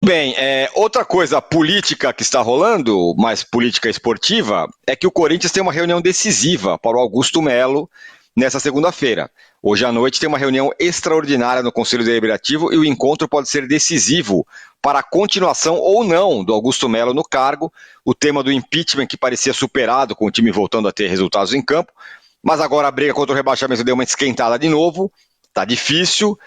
bem, outra coisa política que está rolando, mais política esportiva, é que o Corinthians tem uma reunião decisiva para o Augusto Melo nessa segunda-feira. Hoje à noite tem uma reunião extraordinária no Conselho Deliberativo e o encontro pode ser decisivo para a continuação ou não do Augusto Melo no cargo. O tema do impeachment que parecia superado com o time voltando a ter resultados em campo, mas agora a briga contra o rebaixamento deu uma esquentada de novo, está difícil.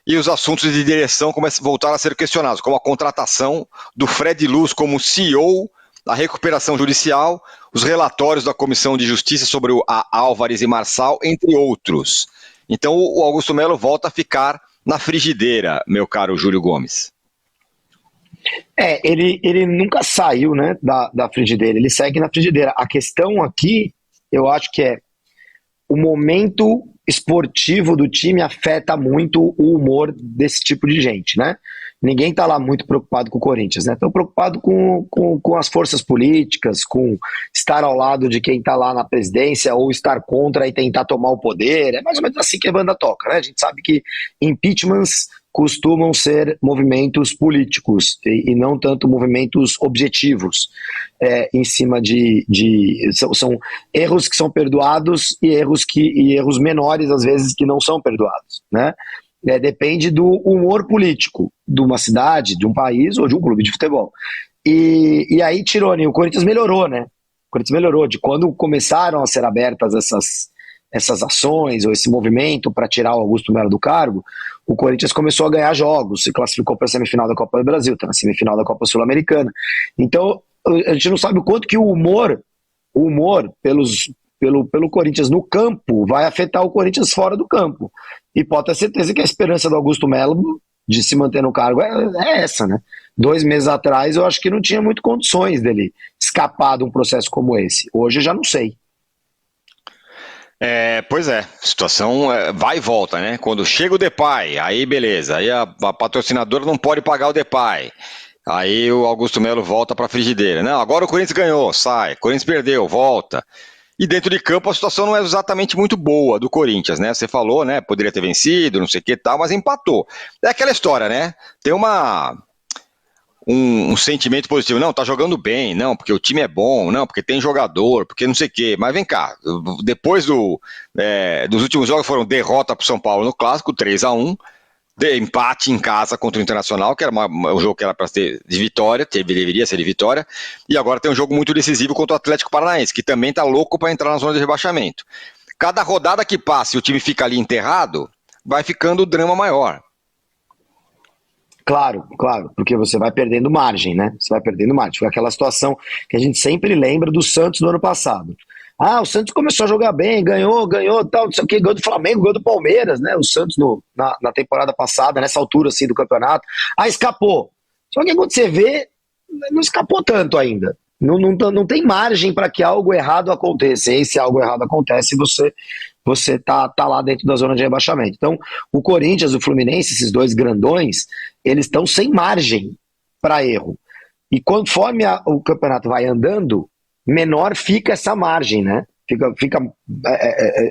E os assuntos de direção voltaram a ser questionados, como a contratação do Fred Luz como CEO, a recuperação judicial, os relatórios da Comissão de Justiça sobre a Álvares e Marçal, entre outros. Então o Augusto Melo volta a ficar na frigideira, meu caro Júlio Gomes. Ele nunca saiu, né, da frigideira, ele segue na frigideira. A questão aqui, eu acho que o momento esportivo do time afeta muito o humor desse tipo de gente, né? Ninguém tá lá muito preocupado com o Corinthians, né? Estão preocupados com as forças políticas, com estar ao lado de quem tá lá na presidência ou estar contra e tentar tomar o poder. É mais ou menos assim que a banda toca, né? A gente sabe que impeachments costumam ser movimentos políticos e não tanto movimentos objetivos em cima são erros que são perdoados e erros menores às vezes que não são perdoados, né? Depende do humor político de uma cidade, de um país ou de um clube de futebol. E aí, Tironi, o Corinthians melhorou, né? O Corinthians melhorou de quando começaram a ser abertas essas ações ou esse movimento para tirar o Augusto Melo do cargo. O Corinthians começou a ganhar jogos, se classificou para a semifinal da Copa do Brasil, está na semifinal da Copa Sul-Americana. Então, a gente não sabe o quanto que o humor pelo Corinthians no campo vai afetar o Corinthians fora do campo. E pode ter certeza que a esperança do Augusto Melo de se manter no cargo é essa, né? 2 meses atrás eu acho que não tinha muito condições dele escapar de um processo como esse. Hoje eu já não sei. Pois é, situação vai e volta, né? Quando chega o Depay, aí beleza, aí a patrocinadora não pode pagar o Depay. Aí o Augusto Melo volta para a frigideira. Não, agora o Corinthians ganhou, sai. O Corinthians perdeu, volta. E dentro de campo a situação não é exatamente muito boa do Corinthians, né? Você falou, né? Poderia ter vencido, não sei o que e tal, mas empatou. É aquela história, né? Tem um sentimento positivo. Não, tá jogando bem, não, porque o time é bom, não, porque tem jogador, porque não sei o quê. Mas vem cá, depois dos últimos jogos foram derrota pro São Paulo no Clássico, 3-1, empate em casa contra o Internacional, que era um jogo que era para ser de vitória, deveria ser de vitória, e agora tem um jogo muito decisivo contra o Atlético Paranaense, que também tá louco para entrar na zona de rebaixamento. Cada rodada que passa e o time fica ali enterrado, vai ficando o drama maior. Claro, porque você vai perdendo margem, né? Você vai perdendo margem. Foi aquela situação que a gente sempre lembra do Santos no ano passado. O Santos começou a jogar bem, ganhou, tal, não sei o que, ganhou do Flamengo, ganhou do Palmeiras, né? O Santos na temporada passada, nessa altura assim do campeonato. Escapou. Só que quando você vê, não escapou tanto ainda. Não tem margem para que algo errado aconteça. E se algo errado acontece, você tá lá dentro da zona de rebaixamento. Então, o Corinthians, o Fluminense, esses dois grandões, eles estão sem margem para erro. E conforme o campeonato vai andando, menor fica essa margem, né?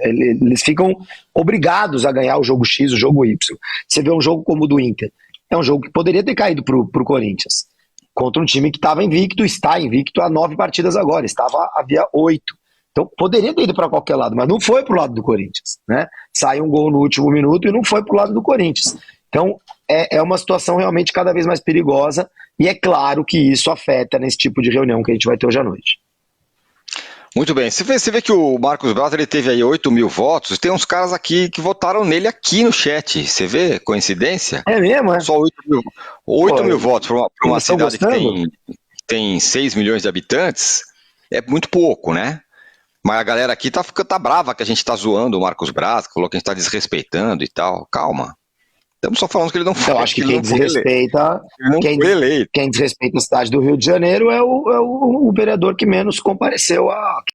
Eles ficam obrigados a ganhar o jogo X, o jogo Y. Você vê um jogo como o do Inter, é um jogo que poderia ter caído pro Corinthians, contra um time que estava invicto, está invicto há 9 partidas agora, havia 8. Então poderia ter ido para qualquer lado, mas não foi pro lado do Corinthians, né? Saiu um gol no último minuto e não foi pro lado do Corinthians. Então é uma situação realmente cada vez mais perigosa e é claro que isso afeta nesse tipo de reunião que a gente vai ter hoje à noite. Muito bem, você vê que o Marcos Braz ele teve aí 8 mil votos, tem uns caras aqui que votaram nele aqui no chat, você vê? Coincidência? É mesmo, é? Só 8 mil votos para uma cidade que tem 6 milhões de habitantes, é muito pouco, né? Mas a galera aqui tá brava que a gente tá zoando o Marcos Braz, que falou que a gente tá desrespeitando e tal, calma. Estamos só falando que ele não foi. Eu acho que quem desrespeita, quem desrespeita a cidade do Rio de Janeiro é o vereador que menos compareceu